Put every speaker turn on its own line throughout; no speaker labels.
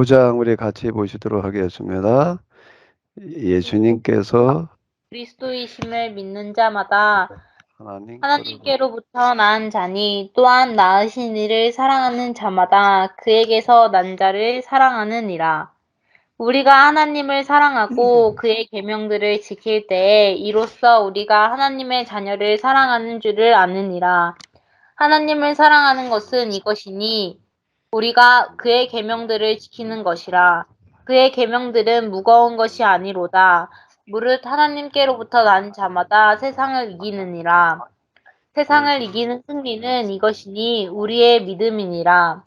5장 우리 같이 보시도록 하겠습니다. 예수님께서
그리스도이심을 믿는 자마다
하나님께로부터
하나님께로부터 난 자니 또한 낳으신 이를 사랑하는 자마다 그에게서 난 자를 사랑하느니라. 우리가 하나님을 사랑하고 그의 계명들을 지킬 때에 이로써 우리가 하나님의 자녀를 사랑하는 줄을 아느니라. 하나님을 사랑하는 것은 이것이니 우리가 그의 계명들을 지키는 것이라. 그의 계명들은 무거운 것이 아니로다. 무릇 하나님께로부터 난 자마다 세상을 이기느니라. 세상을 이기는 승리는 이것이니 우리의 믿음이니라.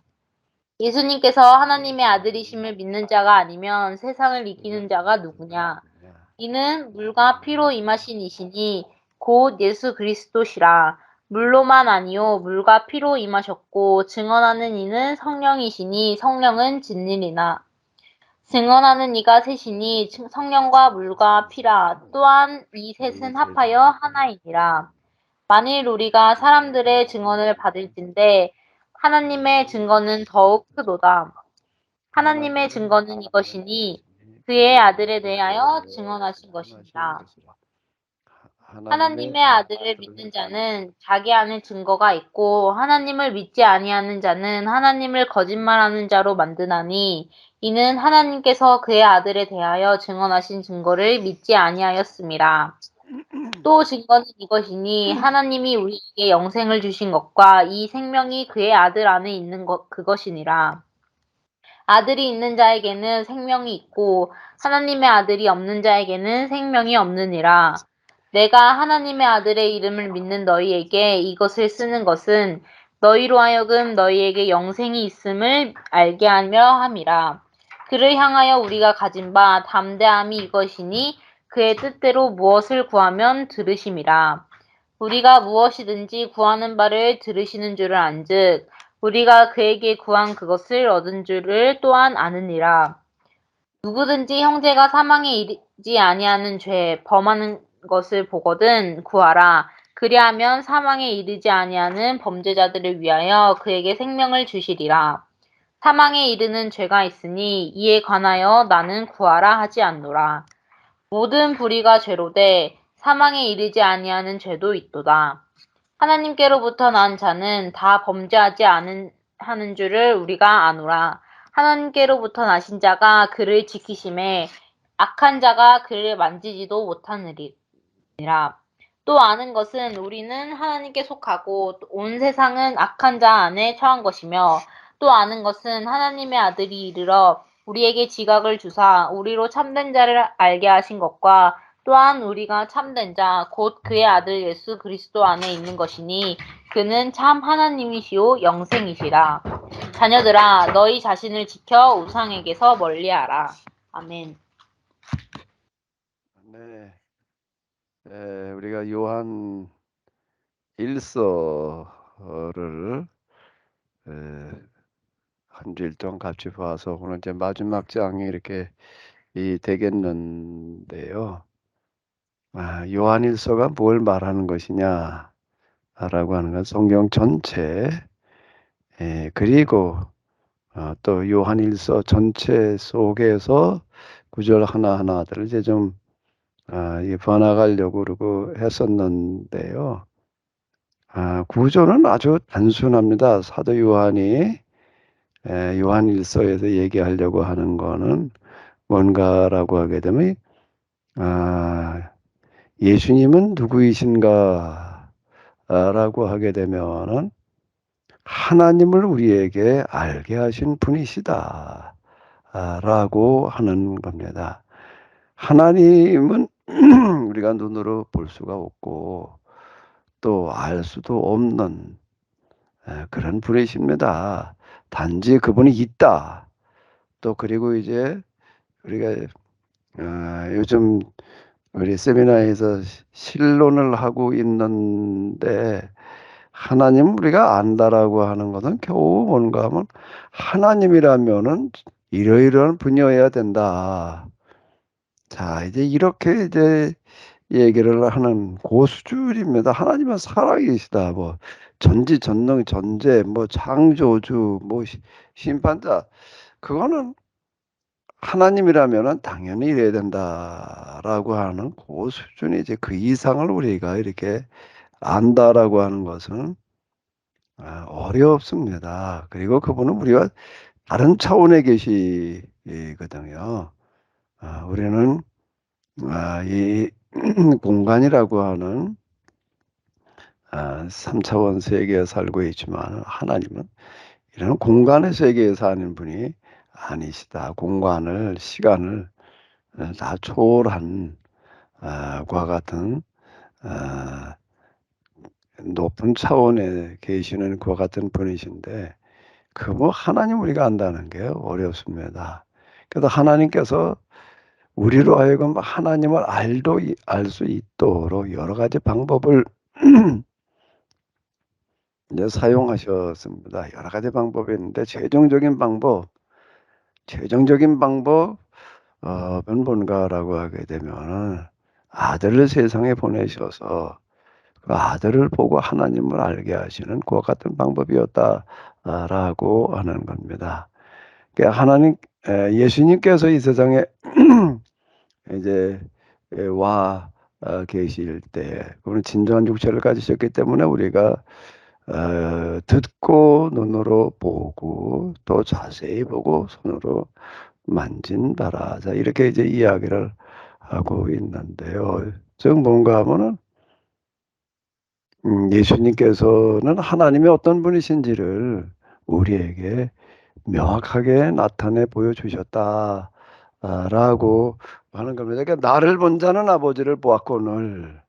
예수님께서 하나님의 아들이심을 믿는 자가 아니면 세상을 이기는 자가 누구냐? 이는 물과 피로 임하신 이시니 곧 예수 그리스도시라. 물로만 아니요 물과 피로 임하셨고 증언하는 이는 성령이시니 성령은 진리니라. 증언하는 이가 셋이니 성령과 물과 피라. 또한 이 셋은 합하여 하나이니라. 만일 우리가 사람들의 증언을 받을진대 하나님의 증거는 더욱 크도다. 하나님의 증거는 이것이니 그의 아들에 대하여 증언하신 것이니라. 하나님의 아들을 믿는 자는 자기 안에 증거가 있고 하나님을 믿지 아니하는 자는 하나님을 거짓말하는 자로 만드나니 이는 하나님께서 그의 아들에 대하여 증언하신 증거를 믿지 아니하였음이라. 또 증거는 이것이니 하나님이 우리에게 영생을 주신 것과 이 생명이 그의 아들 안에 있는 것 그것이니라. 아들이 있는 자에게는 생명이 있고 하나님의 아들이 없는 자에게는 생명이 없느니라. 내가 하나님의 아들의 이름을 믿는 너희에게 이것을 쓰는 것은 너희로 하여금 너희에게 영생이 있음을 알게 하려 함이라. 그를 향하여 우리가 가진 바 담대함이 이것이니 그의 뜻대로 무엇을 구하면 들으심이라. 우리가 무엇이든지 구하는 바를 들으시는 줄을 안즉 우리가 그에게 구한 그것을 얻은 줄을 또한 아느니라. 누구든지 형제가 사망에 이르지 아니하는 죄 범하는 것을 보거든 구하라. 그리하면 사망에 이르지 아니하는 범죄자들을 위하여 그에게 생명을 주시리라. 사망에 이르는 죄가 있으니 이에 관하여 나는 구하라 하지 않노라. 모든 불의가 죄로되 사망에 이르지 아니하는 죄도 있도다. 하나님께로부터 난 자는 다 범죄하지 하는 줄을 우리가 아노라. 하나님께로부터 나신 자가 그를 지키심에 악한 자가 그를 만지지도 못하느니라. 또 아는 것은 우리는 하나님께 속하고 온 세상은 악한 자 안에 처한 것이며 또 아는 것은 하나님의 아들이 이르러 우리에게 지각을 주사 우리로 참된 자를 알게 하신 것과 또한 우리가 참된 자 곧 그의 아들 예수 그리스도 안에 있는 것이니 그는 참 하나님이시오 영생이시라. 자녀들아 너희 자신을 지켜 우상에게서 멀리하라. 아멘.
네, 우리가 요한 1서를 한 주일 동안 같이 봐서 오늘 이제 마지막 장이 이렇게 되겠는데요. 요한 1서가 뭘 말하는 것이냐? 라고 하는 건 성경 전체, 그리고 또 요한 1서 전체 속에서 구절 하나하나들을 이제 좀 번역하려고 그러고 했었는데요. 구조는 아주 단순합니다. 사도 요한이 요한 1서에서 얘기하려고 하는 거는 뭔가라고 하게 되면 예수님은 누구이신가 라고 하게 되면은 하나님을 우리에게 알게 하신 분이시다 라고 하는 겁니다. 하나님은 우리가 눈으로 볼 수가 없고 또 알 수도 없는 그런 분이십니다. 단지 그분이 있다. 또 그리고 이제 우리가 요즘 우리 세미나에서 신론을 하고 있는데 하나님 우리가 안다라고 하는 것은 겨우 뭔가 하면 하나님이라면은 이러이러한 분이어야 된다. 자, 이제 이렇게 이제 얘기를 하는 고수줄입니다. 하나님은 살아계시다. 뭐 전지전능 전제 뭐 창조주 뭐 심판자 그거는 하나님이라면은 당연히 이래야 된다라고 하는 고 수준의 이제 그 이상을 우리가 이렇게 안다라고 하는 것은 어렵습니다. 그리고 그분은 우리와 다른 차원에 계시거든요. 우리는 이 공간이라고 하는 3 차원 세계에 살고 있지만 하나님은 이런 공간의 세계에 사는 분이 아니시다. 공간을 시간을 다 초월한 과 같은 아 높은 차원에 계시는 그와 같은 분이신데 그 뭐 하나님 우리가 안다는 게 어렵습니다. 그래서 하나님께서 우리로 하여금 하나님을 알 수 있도록 여러 가지 방법을 이제 사용하셨습니다. 여러 가지 방법이 있는데 최종적인 방법 은 뭔가라고 하게 되면은 아들을 세상에 보내셔서 그 아들을 보고 하나님을 알게 하시는 그와 같은 방법이었다라고 하는 겁니다. 그러니까 예수님께서 이 세상에 이제 와 계실 때 그분은 진정한 육체를 가지셨기 때문에 우리가 듣고 눈으로 보고 또 자세히 보고 손으로 만진 바라. 자 이렇게 이제 이야기를 하고 있는데요. 즉 뭔가 하면은 예수님께서는 하나님의 어떤 분이신지를 우리에게 명확하게 나타내 보여주셨다 라고 하는 겁니다. 그러니까 "나를 본 자는 아버지를 보았거늘."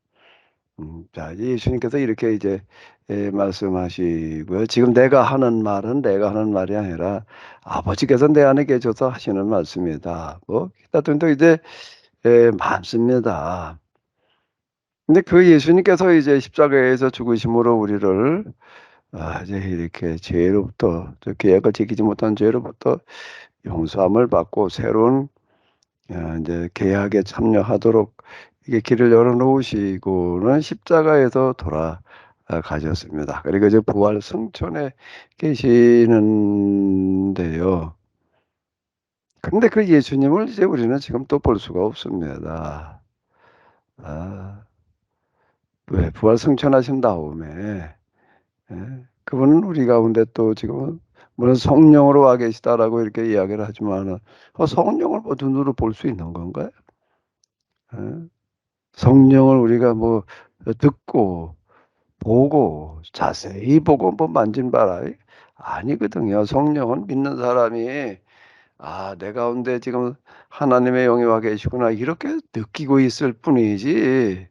자 예수님께서 이렇게 이제 말씀하시고요. 지금 내가 하는 말이 아니라 아버지께서 내 안에 계셔서 하시는 말씀이다. 뭐 기타 등등 이제 많습니다. 근데 그 예수님께서 이제 십자가에서 죽으심으로 우리를 이제 이렇게 죄로부터 저 계약을 지키지 못한 죄로부터 용서함을 받고 새로운 인제 계약에 참여하도록 이게 길을 열어 놓으시고는 십자가에서 가셨습니다. 그리고 이제 부활 승천에 계시는데요. 근데 그 예수님을 이제 우리는 지금 또 볼 수가 없습니다. 아 왜 부활 승천하신 다음에 그분은 우리 가운데 또 지금은 물론 "성령으로 와 계시다."라고 이렇게 이야기를 하지만은 성령을 뭐 눈으로 볼 수 있는 건가요? 예. 성령을 우리가 뭐 듣고 보고 자세히 보고 뭐 만진 바라 아니거든요. 성령은 믿는 사람이 '아 내 가운데 지금 하나님의 영이 와 계시구나.' 이렇게 느끼고 있을 뿐이지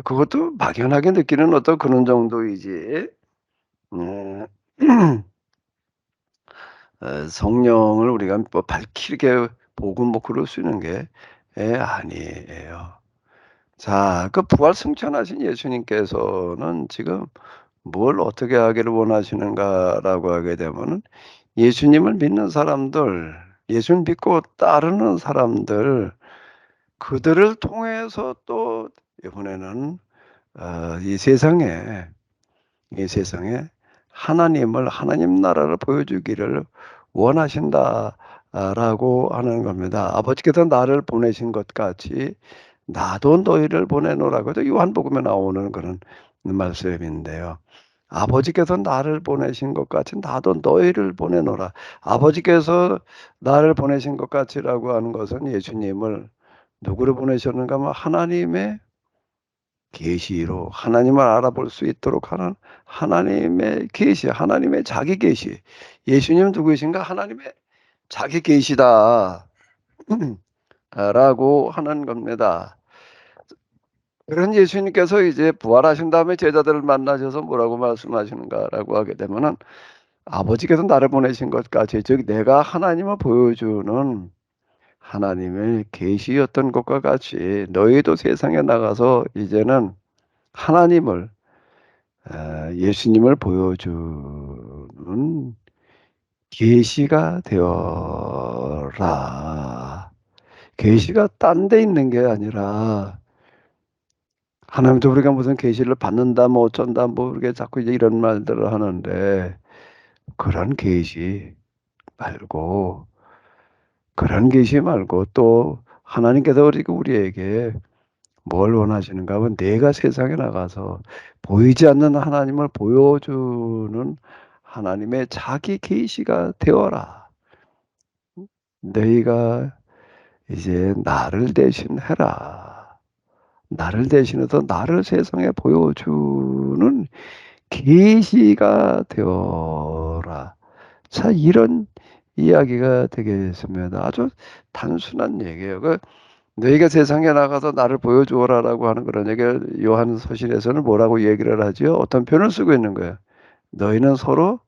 그것도 막연하게 느끼는 어떤 그런 정도이지 음 성령을 우리가 뭐 밝히게 보고 뭐 그럴 수 있는 게 아니에요. 자 그 부활 승천하신 예수님께서는 지금 뭘 어떻게 하기를 원하시는가라고 하게 되면은 예수님을 믿는 사람들, 예수를 믿고 따르는 사람들 그들을 통해서 또 이번에는 이 세상에 하나님 나라를 보여주기를 원하신다 라고 하는 겁니다. 아버지께서 나를 보내신 것 같이 나도 너희를 보내노라고 또 요한복음에 나오는 그런 말씀인데요. 아버지께서 나를 보내신 것 같이 나도 너희를 보내노라. 아버지께서 나를 보내신 것 같이라고 하는 것은 예수님을 누구를 보내셨는가 하면 하나님의 계시로 하나님을 알아볼 수 있도록 하는 하나님의 계시, 하나님의 자기 계시. 예수님은 누구이신가? 하나님의 자기 계시다. 라고 하는 겁니다. 그런 예수님께서 이제 부활하신 다음에 제자들을 만나셔서 뭐라고 말씀하시는가라고 하게 되면은 아버지께서 나를 보내신 것 같이 즉 내가 하나님을 보여주는 하나님의 계시였던 것과 같이 너희도 세상에 나가서 이제는 하나님을 예수님을 보여주는 계시가 되어라. 계시가 딴 데 있는 게 아니라 하나님도 우리가 무슨 계시를 받는다 뭐 어쩐다 뭐 이렇게 자꾸 이제 이런 말들을 하는데 그런 계시 말고 그런 계시 말고 또 하나님께서 우리에게 뭘 원하시는가 하면 내가 세상에 나가서 보이지 않는 하나님을 보여주는 하나님의 자기 계시가 되어라. 너희가 이제 나를 대신해라. 나를 대신해서 나를 세상에 보여주는 계시가 되어라. 자, 이런 이야기가 되겠습니다. 아주 단순한 얘기예요. 너희가 세상에 나가서 나를 보여주어라라고 하는 그런 얘기를 요한 서신에서는 뭐라고 얘기를 하지요? 어떤 표현을 쓰고 있는 거예요. 너희는 서로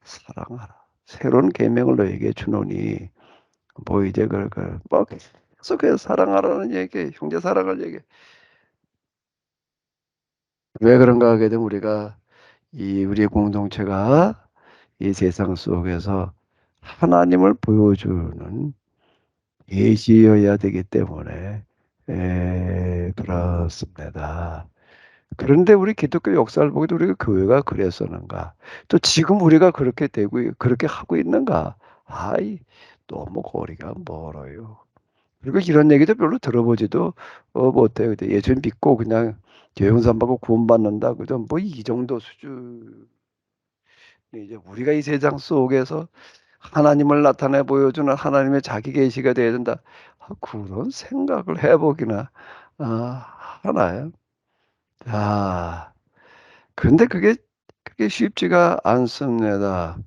사랑하라. 새로운 계명을 너희에게 주노니 뭐 이제 뭐 계속해서 사랑하라는 얘기, 형제 사랑을 얘기. 왜 그런가 하게 되면 우리가 우리 공동체가 이 세상 속에서 하나님을 보여주는 예시여야 되기 때문에 그렇습니다. 그런데 우리 기독교 역사를 보기도 우리가 교회가 그랬었는가? 또 지금 우리가 그렇게 되고 그렇게 하고 있는가? 아이, 너무 거리가 멀어요. 그리고 이런 얘기도 별로 들어보지도 못해요. 예수 믿고 그냥 죄 용서 받고 구원받는다. 그죠? 뭐 이 정도 수준. 이제 우리가 이 세상 속에서 하나님을 나타내 보여주는 하나님의 자기 계시가 되어야 된다. 그런 생각을 해보기나 하나요? 자, 근데 그게 쉽지가 않습니다.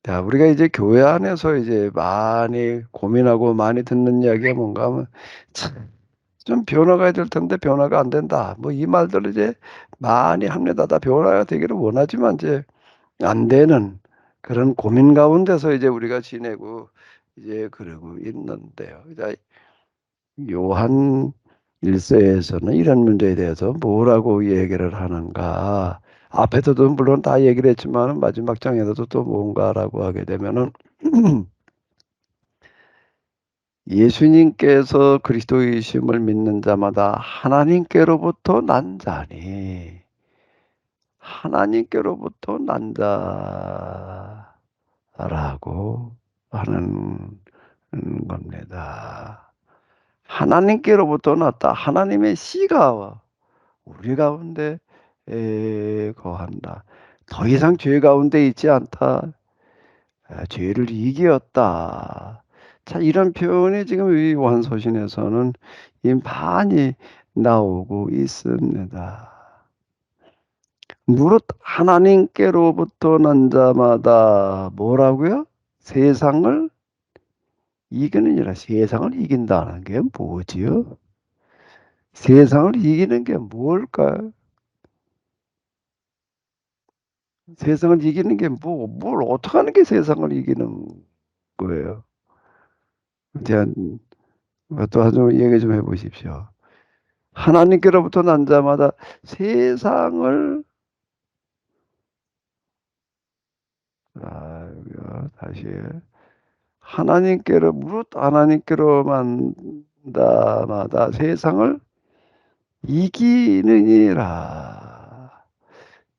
자, 우리가 이제 교회 안에서 이제 많이 고민하고 많이 듣는 이야기가 뭔가 하면 참, 좀 변화가 될 텐데 변화가 안 된다. 뭐 이 말들을 이제 많이 합니다. 다 변화가 되기를 원하지만 이제 안 되는 그런 고민 가운데서 이제 우리가 지내고 이제 그러고 있는데요. 자, 요한 1서에서는 이런 문제에 대해서 뭐라고 얘기를 하는가? 앞에서도 물론 다 얘기를 했지만 마지막 장에서도 또 뭔가라고 하게 되면은 예수님께서 그리스도이심을 믿는 자마다 하나님께로부터 난 자니 하나님께로부터 난 자라고 하는 겁니다. 하나님께로부터 났다. 하나님의 씨가 우리 가운데 거한다. 더 이상 죄 가운데 있지 않다. 죄를 이기었다. 자, 이런 표현이 지금 이 요한서신에서는 많이 나오고 있습니다. 무릇 하나님께로부터 난 자마다 뭐라고요? 세상을 이기느니라. 세상을 이긴다는 게 뭐지요? 세상을 이기는 게 뭘까요? 세상을 이기는 게 뭘 어떻게 하는 게 세상을 이기는 거예요? 이제 또 좀 얘기 좀 해보십시오. 하나님께로부터 난 자마다 세상을 다시 무릇 하나님께로만 자마다 세상을 이기느니라.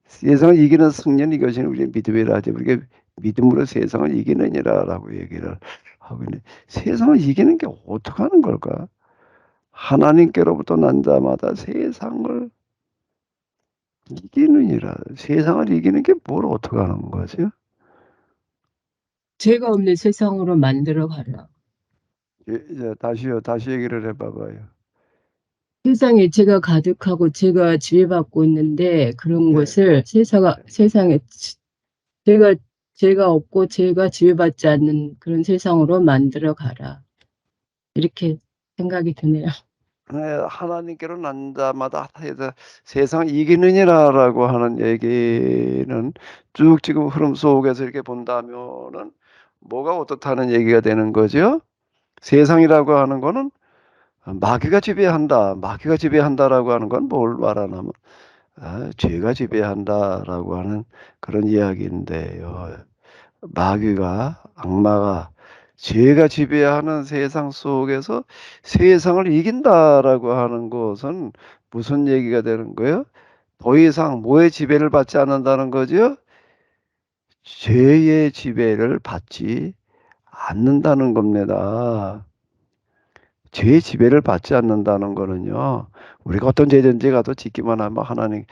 세상을 이기는 승리는 이것이 우리의 믿음이라 하지. 우리가 믿음으로 세상을 이기느니라라고 얘기를 하고 있는데 세상을 이기는 게 어떻게 하는 걸까? 하나님께로부터 난 자마다 세상을 이기느니라. 세상을 이기는 게 뭘 어떻게 하는 거죠?
죄가 없는 세상으로 만들어 가라.
이제 다시요. 다시 얘기를 해봐봐요.
세상에 죄가 가득하고 죄가 지배받고 있는데 그런
네.
것을 세상에 죄가 없고 죄가 지배받지 않는 그런 세상으로 만들어 가라. 이렇게 생각이 드네요.
네, 하나님께로 난 자마다 해서 세상을 이기느니라라고 하는 얘기는 쭉 지금 흐름 속에서 이렇게 본다면은 뭐가 어떻다는 얘기가 되는 거죠? 세상이라고 하는 거는 마귀가 지배한다. 마귀가 지배한다라고 하는 건 뭘 말하냐면 죄가 지배한다라고 하는 그런 이야기인데요. 마귀가 악마가 죄가 지배하는 세상 속에서 세상을 이긴다라고 하는 것은 무슨 얘기가 되는 거예요? 더 이상 뭐의 지배를 받지 않는다는 거죠? 죄의 지배를 받지 않는다는 겁니다. 죄의 지배를 받지 않는다는 거는요, 우리가 어떤 죄든지 가서 짓기만 하면 하나님,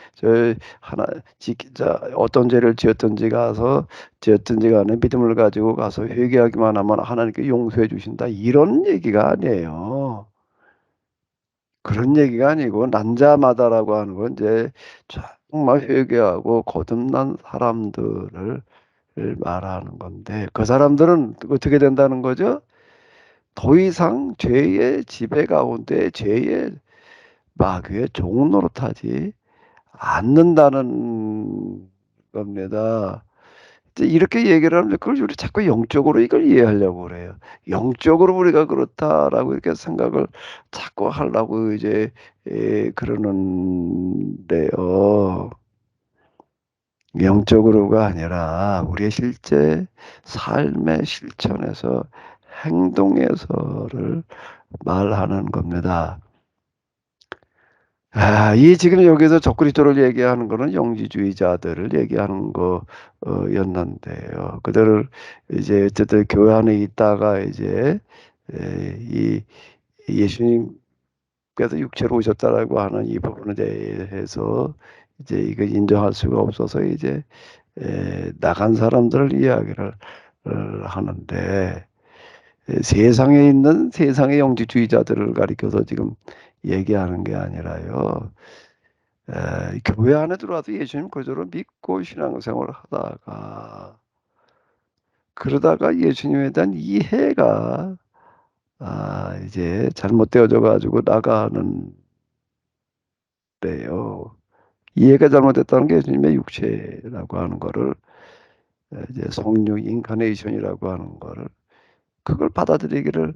어떤 죄를 지었든지 간에 믿음을 가지고 가서 회개하기만 하면 하나님께 용서해 주신다. 이런 얘기가 아니에요. 그런 얘기가 아니고, 난자마다라고 하는 건 이제 정말 회개하고 거듭난 사람들을 말하는 건데, 그 사람들은 어떻게 된다는 거죠? 더 이상 죄의 지배 가운데 죄의 마귀의 종 노릇하지 않는다는 겁니다. 이제 이렇게 얘기를 하는데 그걸 우리 자꾸 영적으로 이걸 이해하려고 그래요. 영적으로 우리가 그렇다라고 이렇게 생각을 자꾸 하려고 이제 그러는데요. 영적으로가 아니라 우리의 실제 삶의 실천에서 행동에서를 말하는 겁니다. 이 지금 여기서 적그리스도를 얘기하는 거는 영지주의자들을 얘기하는 거였는데요. 그들을 이제 어쨌든 교회 안에 있다가 이제 이 예수님께서 육체로 오셨다라고 하는 이 부분에 대해서 이제 이걸 인정할 수가 없어서 이제 나간 사람들을 이야기를 하는데, 세상에 있는 세상의 영지주의자들을 가리켜서 지금 얘기하는 게 아니라요. 교회 안에 들어와서 예수님 그대로 믿고 신앙생활을 하다가 그러다가 예수님에 대한 이해가 이제 잘못되어져 가지고 나가는데요. 이해가 잘못됐다는 게 예수님의 육체라고 하는 거를 이제 성령 인카네이션이라고 하는 거를 그걸 받아들이기를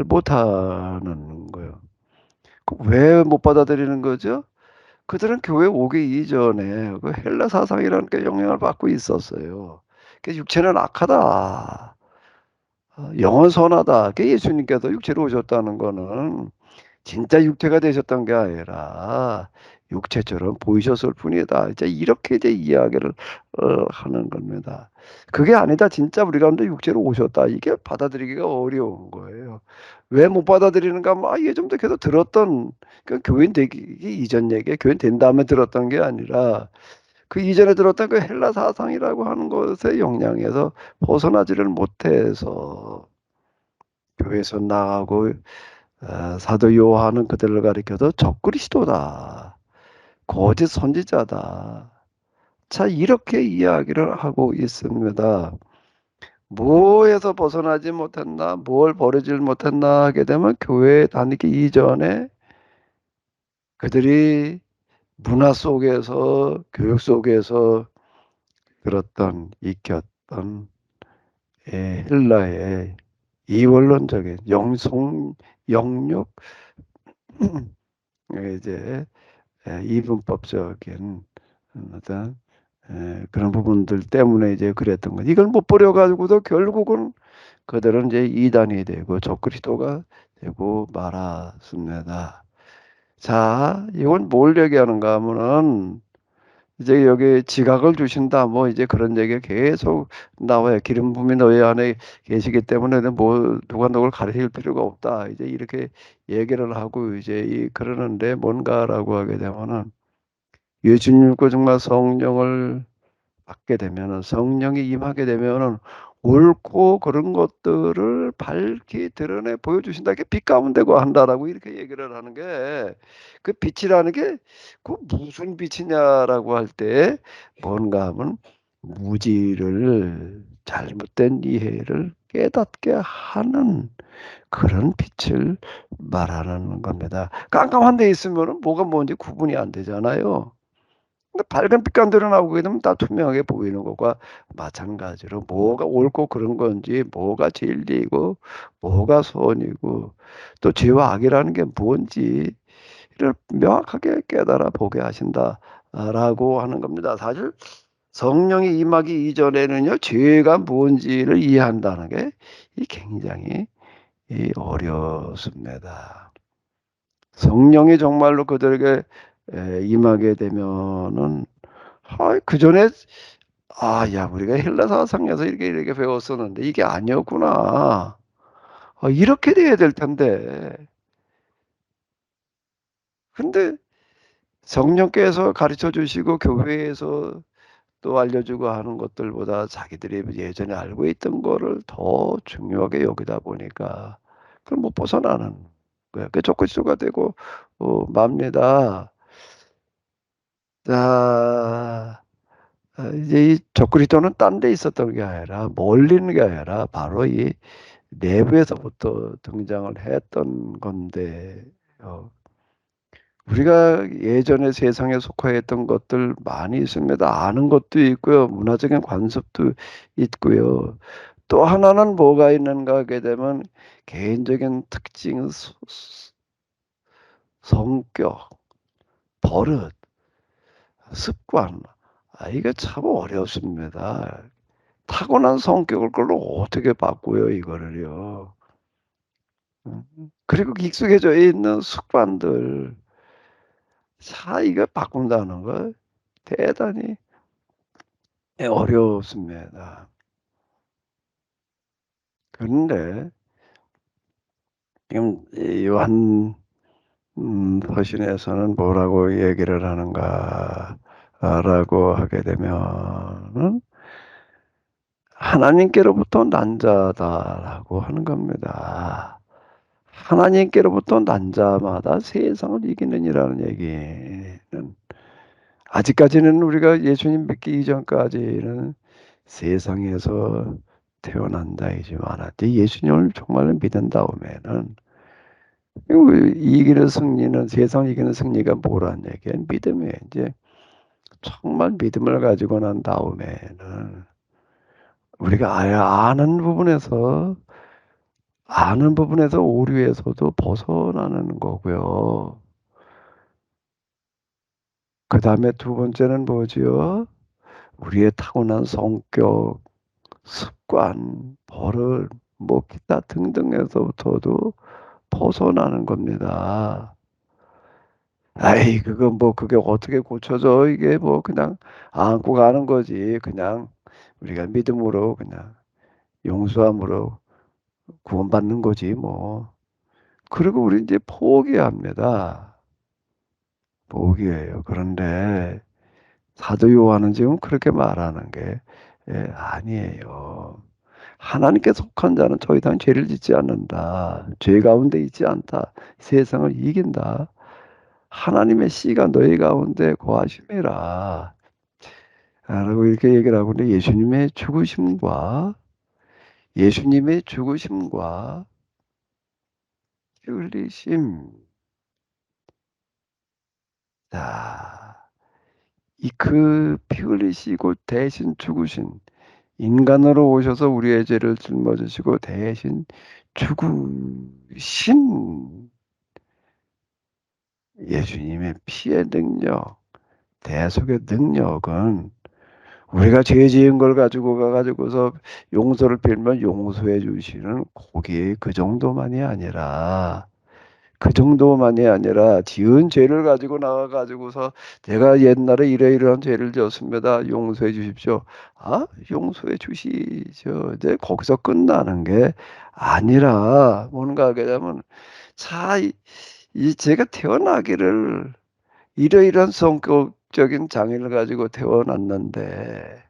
못하는 거예요. 왜 못 받아들이는 거죠? 그들은 교회 오기 이전에 그 헬라 사상이라는 게 영향을 받고 있었어요. 그 육체는 악하다. 영은 선하다. 그 예수님께서 육체로 오셨다는 거는 진짜 육체가 되셨던 게 아니라 육체처럼 보이셨을 뿐이다. 이제 이렇게 이제 이야기를 하는 겁니다. 그게 아니다. 진짜 우리 가운데 육체로 오셨다. 이게 받아들이기가 어려운 거예요. 왜 못 받아들이는가 하면 예전부터 계속 들었던 그 교인 되기 이전 얘기, 교인 된 다음에 들었던 게 아니라 그 이전에 들었던 그 헬라 사상이라고 하는 것의 영향에서 벗어나지를 못해서 교회에서 나가고 사도 요한은 그들을 가리켜서 적그리스도다. 거짓 선지자다. 자, 이렇게 이야기를 하고 있습니다. 뭐에서 벗어나지 못했나, 뭘 버리질 못했나 하게 되면 교회에 다니기 이전에 그들이 문화 속에서, 교육 속에서 익혔던 헬라의 이원론적인 영육, 이제 이분법적인 어떤 그런 부분들 때문에 이제 그랬던 거. 이걸 못 버려가지고도 결국은 그들은 이제 이단이 되고 적그리스도가 되고 말았습니다. 자, 이건 뭘 얘기하는가 하면은 이제 여기 지각을 주신다. 뭐 이제 그런 얘기가 계속 나와요. 기름 부음이 너희 안에 계시기 때문에 뭐 누가 너를 가르칠 필요가 없다. 이제 이렇게 얘기를 하고 이제 그러는데 뭔가라고 하게 되면은 예수님 믿고 정말 성령을 받게 되면은 성령이 임하게 되면은 옳고 그런 것들을 밝히 드러내 보여주신다. 이게 빛 가운데고 한다라고 이렇게 얘기를 하는 게 그 빛이라는 게 그 무슨 빛이냐라고 할 때 뭔가 하면 무지를 잘못된 이해를 깨닫게 하는 그런 빛을 말하는 겁니다. 깜깜한 데 있으면은 뭐가 뭔지 구분이 안 되잖아요. 근데 밝은 빛감 드러나오게 되면 다 투명하게 보이는 것과 마찬가지로 뭐가 옳고 그런 건지 뭐가 진리고 뭐가 선이고 또 죄와 악이라는 게 뭔지를 명확하게 깨달아 보게 하신다라고 하는 겁니다. 사실 성령이 임하기 이전에는요 죄가 뭔지를 이해한다는 게 굉장히 어렵습니다. 성령이 정말로 그들에게 임하게 되면은 그전에 야, 우리가 헬라 사상에서 이렇게 배웠었는데 이게 아니었구나. 이렇게 돼야 될 텐데. 근데 성령께서 가르쳐 주시고 교회에서 또 알려주고 하는 것들보다 자기들이 예전에 알고 있던 거를 더 중요하게 여기다 보니까 그걸 못 벗어나는 거야. 그 족구치가 되고 맙니다. 자, 이제 이 적그리스도는 딴 데 있었던 게 아니라 멀리 있는 게 아니라 바로 이 내부에서부터 등장을 했던 건데 우리가 예전에 세상에 속하였던 것들 많이 있습니다. 아는 것도 있고요. 문화적인 관습도 있고요. 또 하나는 뭐가 있는가 하게 되면 개인적인 특징, 성격, 버릇, 습관. 이게 참 어렵습니다. 타고난 성격을 걸로 어떻게 바꾸요, 이거를요. 그리고 익숙해져 있는 습관들. 이거 바꾼다는 거 대단히 어렵습니다. 그런데 지금 이 요한 서신에서는 뭐라고 얘기를 하는가라고 하게 되면은 하나님께로부터 난 자다라고 하는 겁니다. 하나님께로부터 난 자마다 세상을 이기느니라는 얘기는 아직까지는 우리가 예수님 믿기 이전까지는 세상에서 태어난 자이지만 예수님을 정말 믿은 다음에는 이기는 승리는 세상 이기는 승리가 뭐란 얘기야? 믿음이에요. 이제 정말 믿음을 가지고 난 다음에는 우리가 아는 부분에서 오류에서도 벗어나는 거고요. 그다음에 두 번째는 뭐지요? 우리의 타고난 성격, 습관, 버릇, 뭐 기타 등등에서부터도 벗어나는 겁니다. 그거 뭐 그게 어떻게 고쳐져? 이게 뭐 그냥 안고 가는 거지. 그냥 우리가 믿음으로 그냥 용서함으로 구원받는 거지 뭐. 그리고 우리 이제 포기합니다. 포기해요. 그런데 사도 요한은 지금 그렇게 말하는 게 아니에요. 하나님께 속한 자는 더 이상 죄를 짓지 않는다. 죄 가운데 있지 않다. 세상을 이긴다. 하나님의 씨가 너희 가운데 거하심이라. 라고 이렇게 얘기를 하고 있는데 예수님의 죽으심과 흘리심. 자, 피 흘리시고 대신 죽으신 인간으로 오셔서 우리의 죄를 짊어지시고 대신 죽으신 예수님의 피의 능력, 대속의 능력은 우리가 죄 지은 걸 가지고 가지고서 용서를 빌면 용서해 주시는 그게 그 정도만이 아니라 지은 죄를 가지고 나와 가지고서 제가 옛날에 이러이러한 죄를 지었습니다. 용서해 주십시오. 용서해 주시죠. 이제 거기서 끝나는 게 아니라 뭔가 하게 되면 자, 이 제가 태어나기를 이러이러한 성격적인 장애를 가지고 태어났는데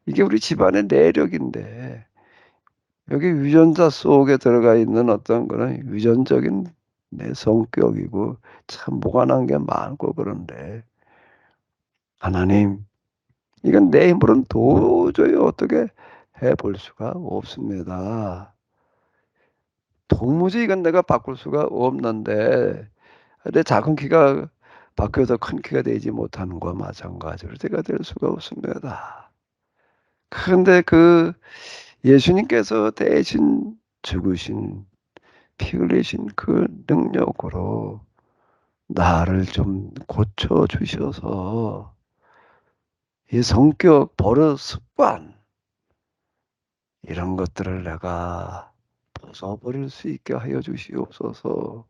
이게 우리 집안의 내력인데 여기 유전자 속에 들어가 있는 어떤 그런 유전적인 내 성격이고 참 무관한 게 많고 그런데 하나님 이건 내 힘으로는 도저히 어떻게 해볼 수가 없습니다. 도무지 이건 내가 바꿀 수가 없는데 내 작은 키가 바뀌어서 큰 키가 되지 못하는 것과 마찬가지로 제가 될 수가 없습니다. 그런데 그 예수님께서 대신 죽으신 피 흘리신 그 능력으로 나를 좀 고쳐 주셔서 이 성격, 버릇, 습관 이런 것들을 내가 벗어버릴 수 있게 하여 주시옵소서라고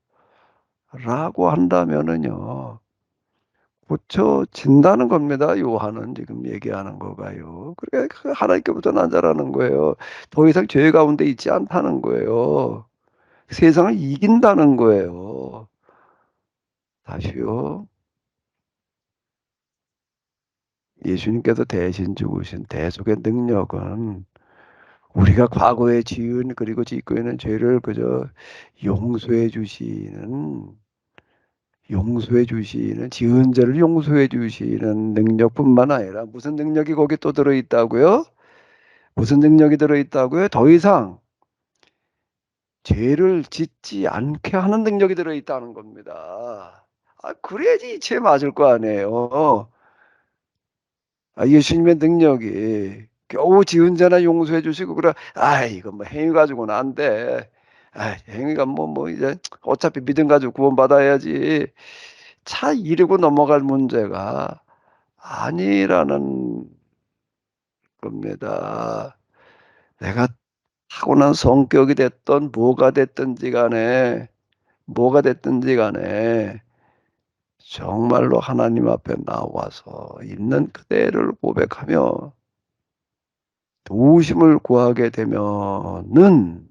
한다면은요. 고쳐진다는 겁니다. 요한은 지금 얘기하는 거가요. 그러니까 하나님께부터 난 자라는 거예요. 더 이상 죄 가운데 있지 않다는 거예요. 세상을 이긴다는 거예요. 다시요. 예수님께서 대신 죽으신 대속의 능력은 우리가 과거에 지은 그리고 짓고 있는 죄를 그저 용서해 주시는 지은 죄를 용서해 주시는 능력뿐만 아니라 무슨 능력이 거기 또 들어 있다고요? 무슨 능력이 들어 있다고요? 더 이상 죄를 짓지 않게 하는 능력이 들어 있다는 겁니다. 그래야지 이체 맞을 거 아니에요. 예수님의 능력이 겨우 지은 죄나 용서해 주시고 그래. 이거 뭐 행위 가지고는 안 돼. 행위가 뭐 이제 어차피 믿음 가지고 구원받아야지. 차 이르고 넘어갈 문제가 아니라는 겁니다. 내가 타고난 성격이 됐던 뭐가 됐든지 간에 정말로 하나님 앞에 나와서 있는 그대를 고백하며 도우심을 구하게 되면은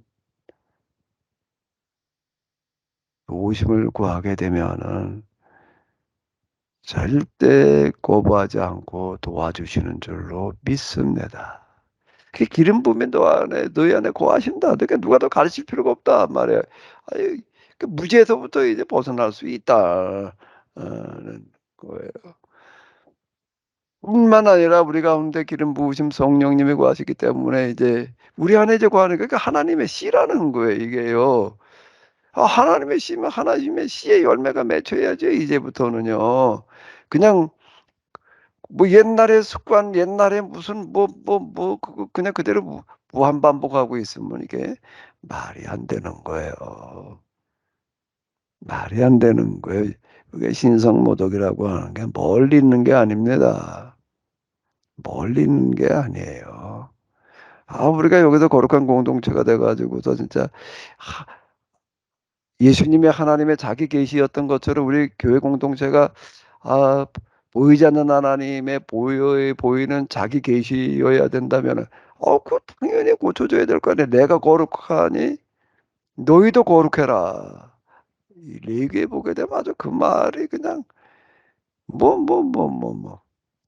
절대 거부하지 않고 도와주시는 줄로 믿습니다. 그 기름 부음이 너희 안에 거하신다. 그러니까 누가 더 가르칠 필요가 없다 말이야. 아유, 그 무지에서부터 이제 벗어날 수 있다는 거예요. 뿐만 아니라 우리 가운데 기름 부으심 성령님이 거하시기 때문에 이제 우리 안에 이제 거하는 그러니까 하나님의 씨라는 거예요, 이게요. 하나님의 씨면 하나님의 씨의 열매가 맺혀야죠, 이제부터는요. 그냥 뭐 옛날의 습관, 옛날에 무슨 그거 그냥 그대로 무한 반복하고 있으면 이게 말이 안 되는 거예요. 말이 안 되는 거예요. 그게 신성모독이라고 하는 게 멀리 있는 게 아닙니다. 멀리 있는 게 아니에요. 우리가 여기서 거룩한 공동체가 돼 가지고서 진짜 하 예수님의 하나님의 자기 계시였던 것처럼 우리 교회 공동체가 아 보이지 않는 하나님의 보이는 자기 계시여야 된다면은 그거 당연히 고쳐져야 될 거 아니에요. "내가 거룩하니 너희도 거룩해라." 이 레위기에 보게 되면 아주 그 말이 그냥 뭐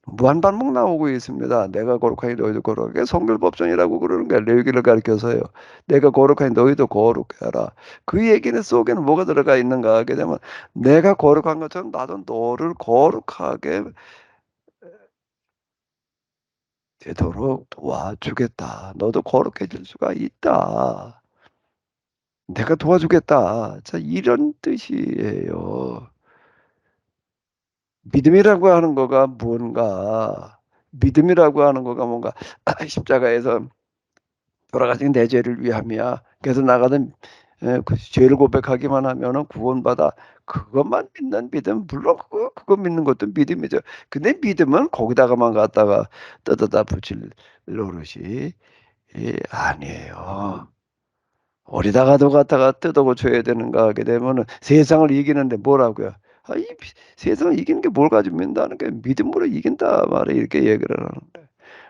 무한반복 나오고 있습니다. "내가 거룩하니 너희도 거룩하게." 성결법전이라고 그러는 거야. 레위기를 가리켜서요. "내가 거룩하니 너희도 거룩해라." 그 얘기는 속에는 뭐가 들어가 있는가 하게 되면 "내가 거룩한 것처럼 나도 너를 거룩하게 되도록 도와주겠다. 너도 거룩해질 수가 있다. 내가 도와주겠다." 자 이런 뜻이에요. 믿음이라고 하는 거가 뭔가 믿음이라고 하는 거가 뭔가 십자가에서 돌아가신 내 죄를 위함이야. 그래서 나가는 그 죄를 고백하기만 하면은 구원받아. 그것만 믿는 믿음 물론 그거 믿는 것도 믿음이죠. 근데 믿음은 거기다가만 갖다가 떠다가 붙일 노릇이 아니에요. 어디다가도 갖다가 뜯어 고쳐야 되는가 하게 되면은 세상을 이기는데 뭐라고요? 이 세상을 이기는 게 뭘 가지고 믿는다는 게 믿음으로 이긴다 말이야 이렇게 얘기를 하는데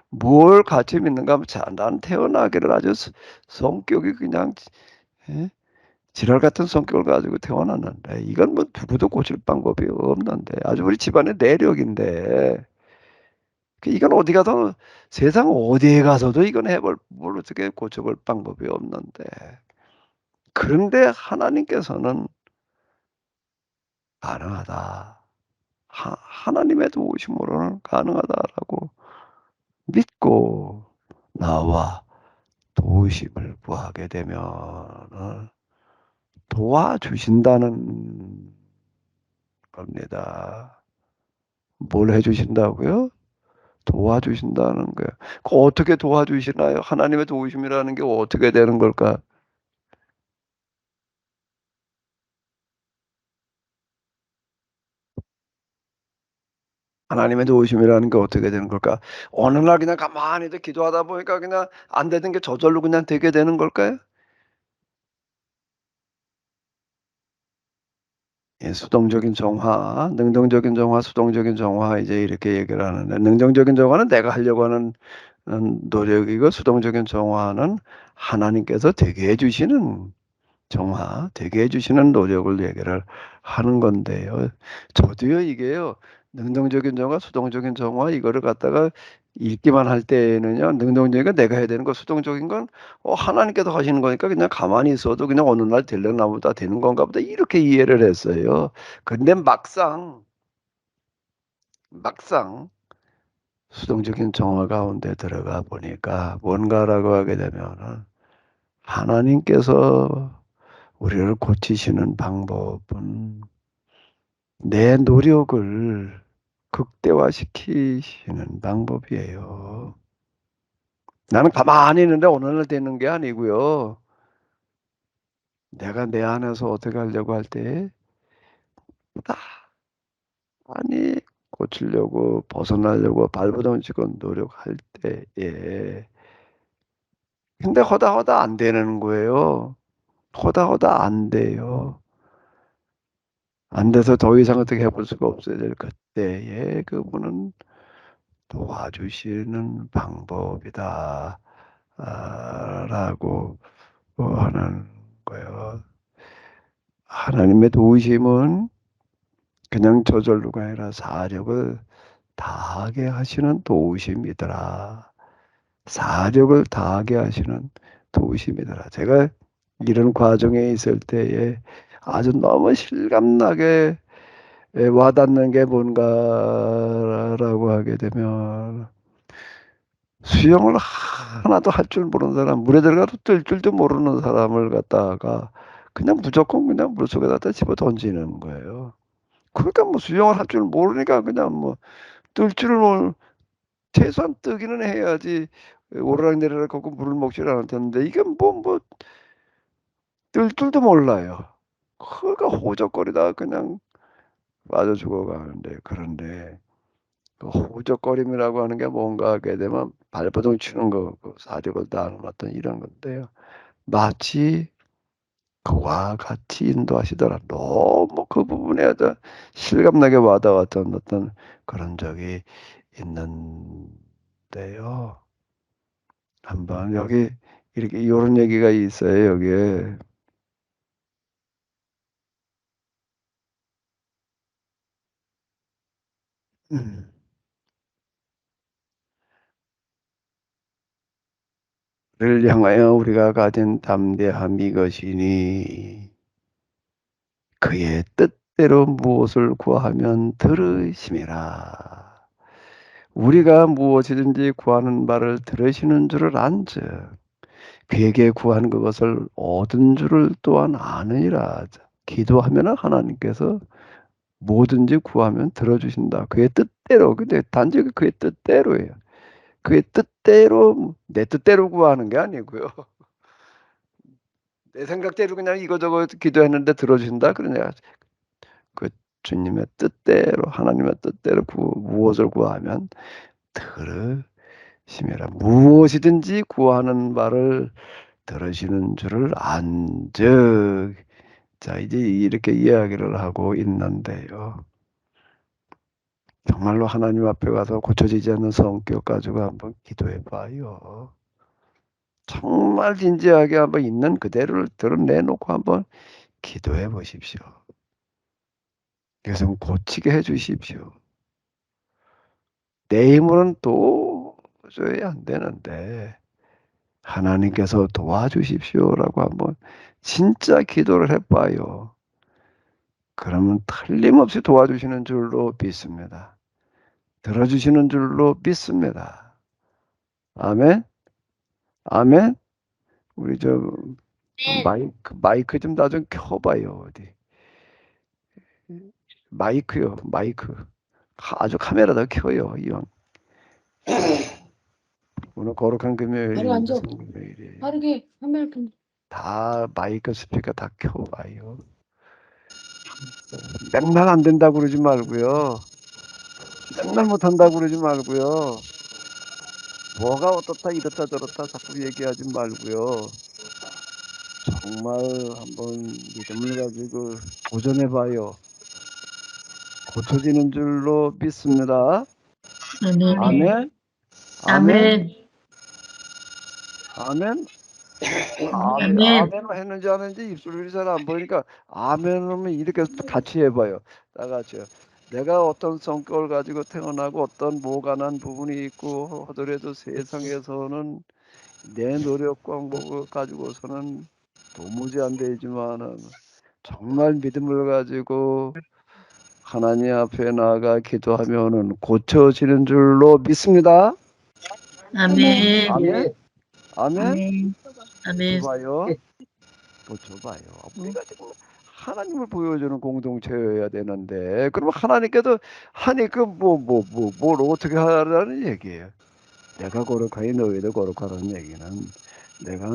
뭘 같이 믿는가 하면 자 나는 태어나기를 아주 성격이 그냥 예? 지랄 같은 성격을 가지고 태어났는데 이건 뭐 누구도 고칠 방법이 없는데 아주 우리 집안의 내력인데 이건 어디 가서 세상 어디에 가서도 이건 뭘 어떻게 고쳐볼 방법이 없는데 그런데 하나님께서는 가능하다. 하나님의 도우심으로는 가능하다라고 믿고 나와 도우심을 구하게 되면은 도와주신다는 겁니다. 뭘 해 주신다고요? 도와주신다는 거예요. 어떻게 도와주시나요? 하나님의 도우심이라는 게 어떻게 되는 걸까? 하나님의 도우심이라는 게 어떻게 되는 걸까? 어느 날 그냥 가만히 기도하다 보니까 그냥 안 되는 게 저절로 그냥 되게 되는 걸까요? 예, 수동적인 정화, 능동적인 정화, 수동적인 정화 이제 이렇게 얘기를 하는데 능동적인 정화는 내가 하려고 하는 노력이고 수동적인 정화는 하나님께서 되게 해주시는 정화, 되게 해주시는 노력을 얘기를 하는 건데요. 저도요 이게요 능동적인 정화, 수동적인 정화 이거를 갖다가 읽기만 할 때는요 능동적인 건 내가 해야 되는 거, 수동적인 건 하나님께서 하시는 거니까 그냥 가만히 있어도 그냥 어느 날 되려나 보다 되는 건가 보다 이렇게 이해를 했어요. 근데 막상 수동적인 정화 가운데 들어가 보니까 뭔가라고 하게 되면은 하나님께서 우리를 고치시는 방법은 내 노력을 극대화시키시는 방법이에요. 나는 가만히 있는데 어느 날 되는 게 아니고요. 내가 내 안에서 어떻게 하려고 할 때, 많이 고치려고 벗어나려고 발버둥치고 노력할 때에 근데 허다허다 안 되는 거예요. 허다허다 안 돼요. 안 돼서 더 이상 어떻게 해볼 수가 없어요. 그때에 그분은 도와주시는 방법이다. 라고 하는 거예요. 하나님의 도우심은 그냥 저절로가 아니라 사력을 다하게 하시는 도우심이더라. 사력을 다하게 하시는 도우심이더라. 제가 이런 과정에 있을 때에 아주 너무 실감나게 와닿는 게 뭔가라고 하게 되면 수영을 하나도 할 줄 모르는 사람, 물에 들어가도 뜰 줄도 모르는 사람을 갖다가 그냥 무조건 그냥 물속에다 집어 던지는 거예요. 그러니까 뭐 수영을 할 줄 모르니까 그냥 뭐 뜰 줄을 최소한 뜨기는 해야지 오르락내리락 걷고 물을 먹질 않을 텐데 이게 뜰 줄도 몰라요. 그러니까 호적거리다가 그냥 빠져 죽어가는데 그런데 그 호적거림이라고 하는 게 뭔가 하게 되면 발버둥 치는 거, 그 사력을 다하는 어떤 이런 건데요. 마치 그와 같이 인도하시더라. 너무 그 부분에 아주 실감나게 와닿았던 어떤 그런 적이 있는데요. 한번 여기 이렇게 이런 얘기가 있어요. 여기에 음. 를 향하여 우리가 가진 담대함 이것이니 그의 뜻대로 무엇을 구하면 들으심이라. 우리가 무엇이든지 구하는 바를 들으시는 줄을 안즉 그에게 구한 그것을 얻은 줄을 또한 아느니라. 기도하면 하나님께서 뭐든지 구하면 들어주신다. 그의 뜻대로. 근데 단지 그의 뜻대로예요. 그의 뜻대로 내 뜻대로 구하는 게 아니고요. 내 생각대로 그냥 이거저거 기도했는데 들어주신다. 그러냐? 그 주님의 뜻대로 하나님의 뜻대로 무엇을 구하면 들으심이라. 무엇이든지 구하는 바를 들으시는 줄을 안즉. 자 이제 이렇게 이야기를 하고 있는데요. 정말로 하나님 앞에 가서 고쳐지지 않는 성격 가지고 한번 기도해 봐요. 정말 진지하게 한번 있는 그대로를 드러내놓고 한번 기도해 보십시오. 그래서 고치게 해 주십시오. 내 힘으로는 도저히 안 되는데 하나님께서 도와주십시오라고 한번 진짜 기도를 해 봐요. 그러면 틀림없이 도와주시는 줄로 믿습니다. 들어주시는 줄로 믿습니다. 아멘. 아멘. 우리 저 마이크 좀 나 좀 켜 봐요. 어디. 마이크요. 마이크. 아주 카메라다 켜요. 이형. 오늘 거룩한
바로
금요일인데
앉아.
무슨 금요일이에요.
빠르게 화면 좀.
다 마이크 스피커 다 켜 봐요. 맨날 안 된다고 그러지 말고요. 맨날 못한다고 그러지 말고요. 뭐가 어떻다 이렇다 저렇다 자꾸 얘기하지 말고요. 정말 한번 믿음을 가지고 도전해 봐요. 고쳐지는 줄로 믿습니다.
아멘.
아멘. 아멘.
아멘.
아멘. 아멘.
아멘.
아멘 했는지 안 했는지 입술이 잘 안 보이니까 아멘 하면 이렇게 같이 해봐요. 다 같이요. 내가 어떤 성격을 가지고 태어나고 어떤 모관한 부분이 있고 하더라도 세상에서는 내 노력과 행복을 가지고서는 도무지 안 되지만은 정말 믿음을 가지고 하나님 앞에 나아가 기도하면은 고쳐지는 줄로 믿습니다.
아멘.
아멘. 아멘.
아멘.
줘봐요. 또 줘봐요. 우리가 지금 하나님을 보여주는 공동체여야 되는데, 그럼 하나님께도 하니 뭘 어떻게 하라는 얘기예요. 내가 거룩하니 너희도 거룩하라는 얘기는 내가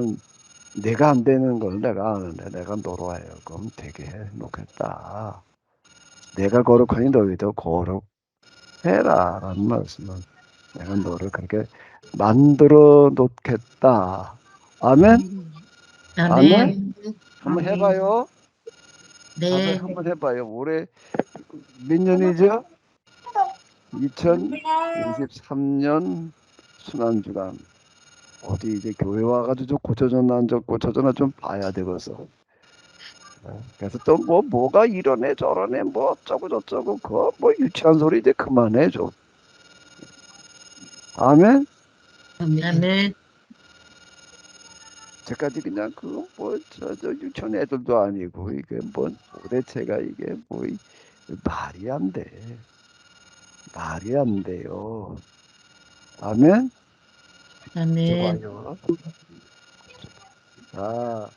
안 되는 걸 내가 아는데 내가 너로 하여금 되게 해 놓겠다. 내가 거룩하니 너희도 거룩해라라는 말씀은 내가 너를 그렇게 만들어 놓겠다. 아멘. 아멘. 한번 해봐요.
네.
한번 해봐요. 올해 몇 년이죠? 2023년 순환주간. 어디 이제 교회 와가지고 좀 고쳐졌나 안 고쳐졌나 좀 봐야 되겠어. 그래서 또 뭐가 이러네 저러네 뭐 어쩌고 저쩌고 그거 뭐 유치한 소리 이제 그만해 줘. 아멘.
아멘.
저까지 그냥 그 뭐 저 유치원 애들도 아니고 이게 뭐 도대체가 이게 뭐 말이 안 돼. 말이 안 돼요. 아멘.
아멘.
좋아요. 아,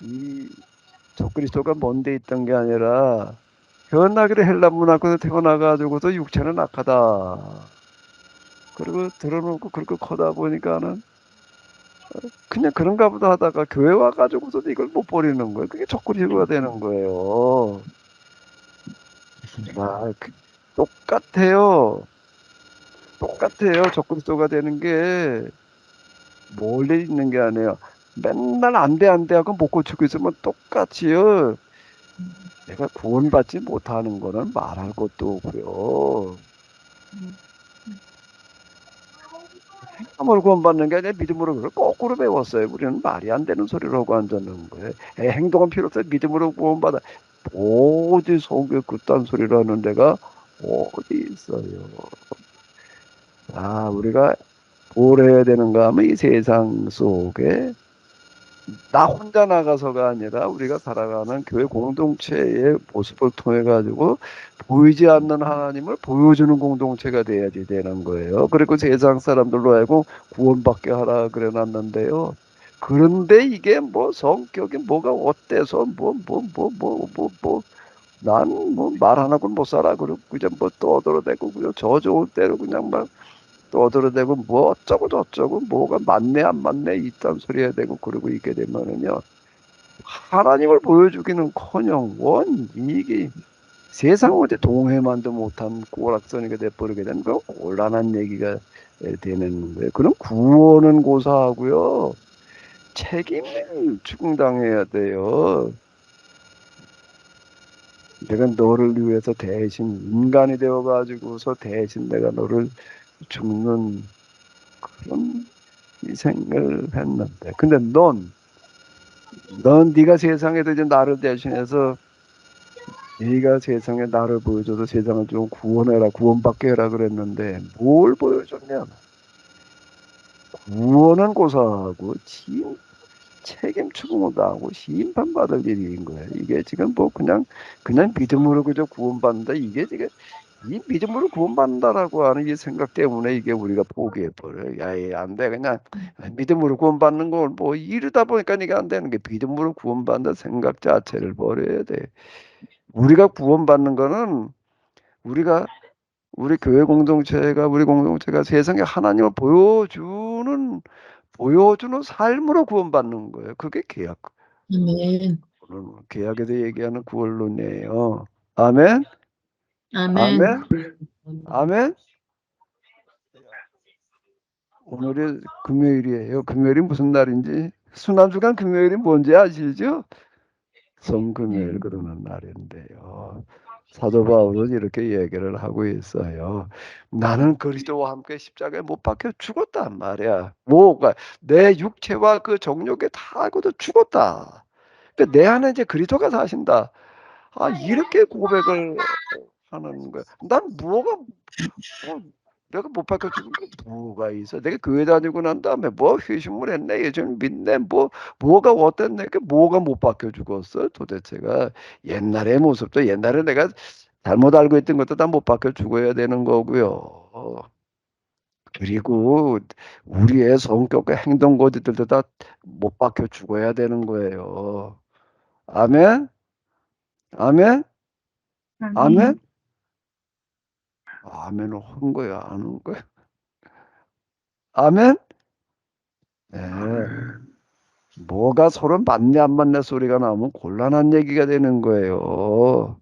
이 적그리스도가 먼데 있던 게 아니라 태어나기로 헬라 문화권에 태어나가지고도 육체는 악하다. 그리고 들어놓고 그렇게 커다 보니까는 그냥 그런가 보다 하다가 교회 와가지고도 이걸 못 버리는 거예요. 그게 적그리스도가 되는 거예요. 똑같아요. 똑같아요. 적그리스도가 되는 게 멀리 있는 게 아니에요. 맨날 안 돼, 안 돼 하고 못 고치고 있으면 똑같이요. 내가 구원받지 못하는 거는 말할 것도 없고요. 행동으로 구원받는 게 아니라 믿음으로 그걸 거꾸로 배웠어요. 우리는 말이 안 되는 소리를 하고 앉았는 거예요. 행동은 필요 없어요. 믿음으로 구원받아. 어디 속에 그딴 소리를 하는 데가 어디 있어요. 우리가 뭘 해야 되는가 하면 이 세상 속에 나 혼자 나가서가 아니라 우리가 살아가는 교회 공동체의 모습을 통해 가지고 보이지 않는 하나님을 보여주는 공동체가 돼야지 되는 거예요. 그리고 세상 사람들로 하여금 구원받게 하라 그래 놨는데요. 그런데 이게 뭐 성격이 뭐가 어때서 난 뭐 말 하나고 못 살아 그러고 그냥 뭐 떠들어대고 그냥 저 좋은 대로 그냥 막 떠들어대고 뭐 어쩌고 저쩌고 뭐가 맞네 안 맞네 이딴 소리 해야 되고 그러고 있게 되면은요 하나님을 보여주기는커녕 원 이게 세상 어디 동해만도 못한 꼬락서니가 돼버리게 되는 거 곤란한 얘기가 되는 거예요. 그럼 구원은 고사하고요 책임을 충당해야 돼요. 내가 너를 위해서 대신 인간이 되어가지고서 대신 내가 너를 죽는 그런 희생을 했는데 근데 넌 네가 세상에도 이제 나를 대신해서 네가 세상에 나를 보여줘서 세상을 좀 구원해라 구원받게 해라 그랬는데 뭘 보여줬냐 구원은 고사하고 책임 추궁을 당하고 심판받을 일인 거예요. 이게 지금 뭐 그냥 믿음으로 그저 구원받는다 이게 지금 이 믿음으로 구원받는다라고 하는 이 생각 때문에 이게 우리가 포기해버려요. 야이 안 돼 그냥 믿음으로 구원받는 걸 뭐 이러다 보니까 이게 안 되는 게 믿음으로 구원받는 생각 자체를 버려야 돼. 우리가 구원받는 거는 우리가 우리 공동체가 세상에 하나님을 보여주는 삶으로 구원받는 거예요. 그게
아멘.
계약에서 얘기하는 구원론이에요. 아멘.
아멘.
아멘. 아멘. 오늘이 금요일이에요. 금요일이 무슨 날인지 순환주간 금요일이 뭔지 아시죠? 성금요일 그러는 날인데요. 사도 바울은 이렇게 얘기를 하고 있어요. 나는 그리스도와 함께 십자가에 못 박혀 죽었단 말이야. 뭐가 내 육체와 그 정욕에 다 알고도 죽었다. 내 안에 이제 그리스도가 사신다. 이렇게 고백을 하는 거야. 난 뭐 내가 못 박혀 죽은 게 뭐가 있어? 내가 교회 다니고 난 다음에 뭐 회심을 했네, 예수님 믿네, 뭐가 어땠네, 그 뭐가 못 박혀 죽었어? 도대체가 옛날의 모습도 옛날에 내가 잘못 알고 있던 것도 다 못 박혀 죽어야 되는 거고요. 그리고 우리의 성격과 행동 거지들도 다 못 박혀 죽어야 되는 거예요. 아멘, 아멘, 아멘. 아멘은 한 거야, 안 한 거야? 아멘. 네. 뭐가 서로 맞네 안 맞네 소리가 나오면 곤란한 얘기가 되는 거예요.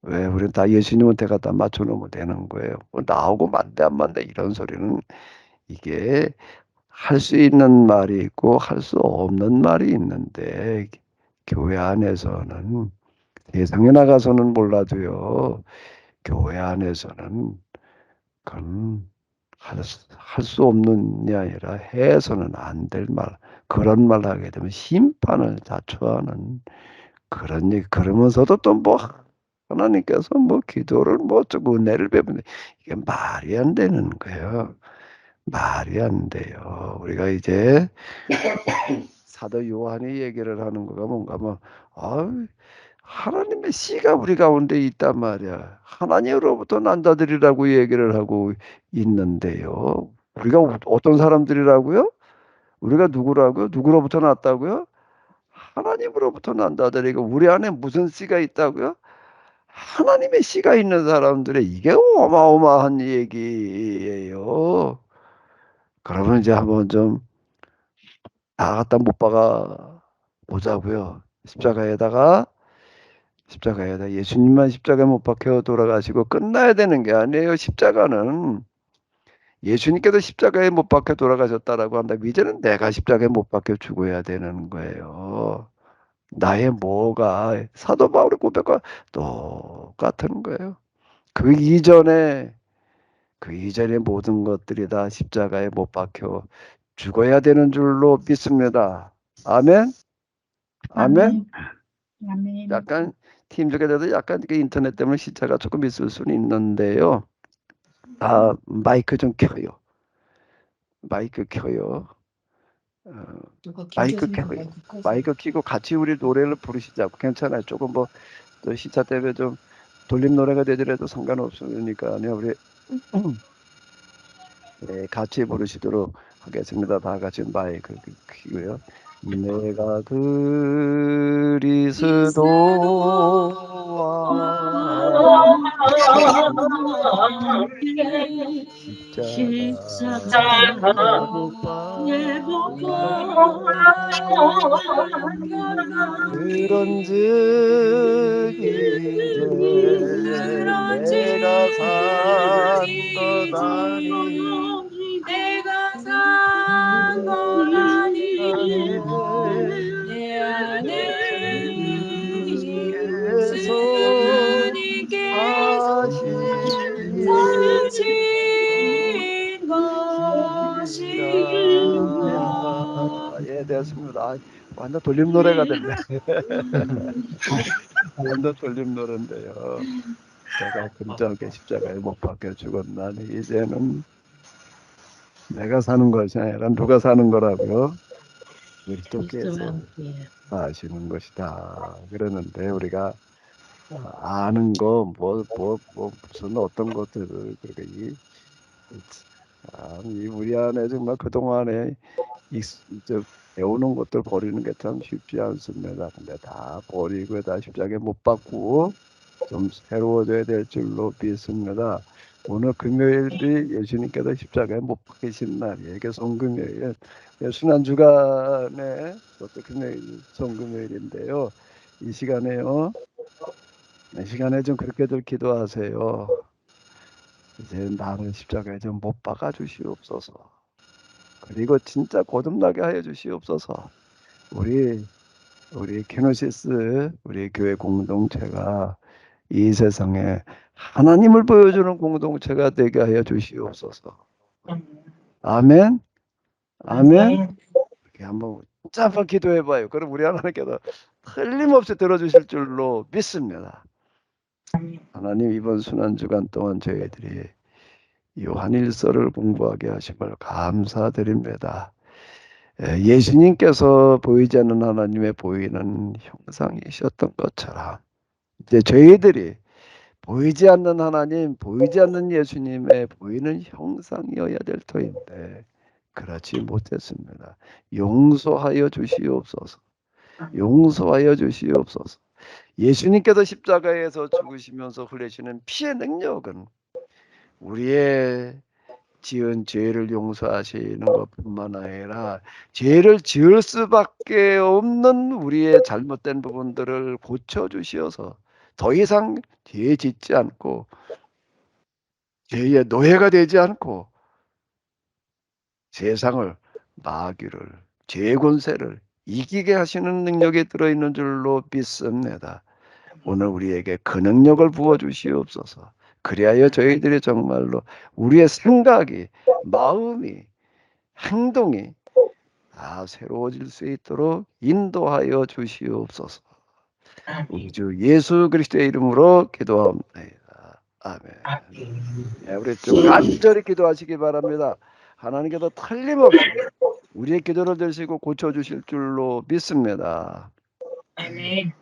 왜 우리는 다 예수님한테 갖다 맞춰놓으면 되는 거예요. 뭐 나오고 맞네 안 맞네 이런 소리는 이게 할 수 있는 말이 있고 할 수 없는 말이 있는데 교회 안에서는 세상에 나가서는 몰라도요. 교회 안에서는 그건 할 수 없는 게 아니라 해서는 안 될 말, 그런 말 하게 되면 심판을 자초하는 그런 얘기, 그러면서도 또 뭐 하나님께서 뭐 기도를 뭐 어쩌고 은혜를 베푸는데 이게 말이 안 되는 거예요. 말이 안 돼요. 우리가 이제 사도 요한이 얘기를 하는 거가 뭔가 뭐, 아유, 하나님의 씨가 우리 가운데 있단 말이야. 하나님으로부터 난 자들이라고 얘기를 하고 있는데요. 우리가 어떤 사람들이라고요? 우리가 누구라고요? 누구로부터 났다고요? 하나님으로부터 난 자들이고 우리 안에 무슨 씨가 있다고요? 하나님의 씨가 있는 사람들의 이게 어마어마한 얘기예요. 그러면 이제 한번 좀 다 갖다 못 박아 보자고요. 십자가에다 예수님만 십자가에 못 박혀 돌아가시고 끝나야 되는 게 아니에요. 십자가는 예수님께서 십자가에 못 박혀 돌아가셨다라고 한다면 이제는 내가 십자가에 못 박혀 죽어야 되는 거예요. 나의 뭐가 사도 바울의 고백과 똑같은 거예요. 그 이전에 그 이전의 모든 것들이 다 십자가에 못 박혀 죽어야 되는 줄로 믿습니다. 아멘. 아멘.
아멘.
약간 팀들에 대해서 약간 그 인터넷 때문에 시차가 조금 있을 수는 있는데요. 마이크 좀 켜요. 마이크 켜요. 마이크 켜요. 마이크 켜고 같이 우리 노래를 부르시자고. 괜찮아요. 조금 뭐 또 시차 때문에 좀 돌림 노래가 되더라도 상관없으니까요. 우리 네, 같이 부르시도록 하겠습니다. 다 같이 마이크 켜고요. 내가 그리스도와 십자가에 못 박혀 그런즉 이제 내가 산 것 아니
내가 산 건 아니 내 안에
예수님께서
예수님께서
하신
사신 것이라.
예, 됐습니다. 완전 돌림 노래가 됐네. 완전 돌림 노래인데요. 내가 그리스도와 함께 십자가에 못 박혀 죽었나니 이제는 내가 사는 것이 아니라 누가 사는 거라고요? 그리스도께서 사시는 것이다. 그러는데 우리가 아는 거 무슨 어떤 것들을 그렇게 이 우리 안에 정말 그 동안에 배우는 것들 버리는 게 참 쉽지 않습니다. 근데 다 버리고 다 십자가에 못 박고 좀 새로워져야 될 줄로 믿습니다. 오늘 금요일이 예수님께서 십자가에 못 박히신 날이에요. 이게 성금요일. 순환주간에 그것도 금요일 성금요일인데요. 이 시간에요. 이 시간에 좀 그렇게들 기도하세요. 이제 나를 십자가에 좀 못 박아 주시옵소서. 그리고 진짜 거듭나게 하여 주시옵소서. 우리 케노시스 우리 교회 공동체가 이 세상에 하나님을 보여주는 공동체가 되게 하여 주시옵소서. 아멘. 아멘. 이렇게 한번 진짜 한번 기도해봐요. 그럼 우리 하나님께서 틀림없이 들어주실 줄로 믿습니다. 하나님, 이번 순환 주간 동안 저희들이 요한일서를 공부하게 하심을 감사드립니다. 예수님께서 보이지 않는 하나님의 보이는 형상이셨던 것처럼 이제 저희들이 보이지 않는 하나님, 보이지 않는 예수님의 보이는 형상이어야 될 터인데 그렇지 못했습니다. 용서하여 주시옵소서. 용서하여 주시옵소서. 예수님께서 십자가에서 죽으시면서 흘리시는 피의 능력은 우리의 지은 죄를 용서하시는 것뿐만 아니라 죄를 지을 수밖에 없는 우리의 잘못된 부분들을 고쳐주시어서 더 이상 죄 짓지 않고 죄의 노예가 되지 않고 세상을, 마귀를, 죄의 권세를 이기게 하시는 능력이 들어있는 줄로 믿습니다. 오늘 우리에게 그 능력을 부어주시옵소서. 그리하여 저희들이 정말로 우리의 생각이, 마음이, 행동이 다 새로워질 수 있도록 인도하여 주시옵소서. 우리 주 예수 그리스도의 이름으로 기도합니다. 아멘. 네, 우리 좀 간절히 기도하시기 바랍니다. 하나님께서 틀림없이 우리의 기도를 들으시고 고쳐주실 줄로 믿습니다.
아멘.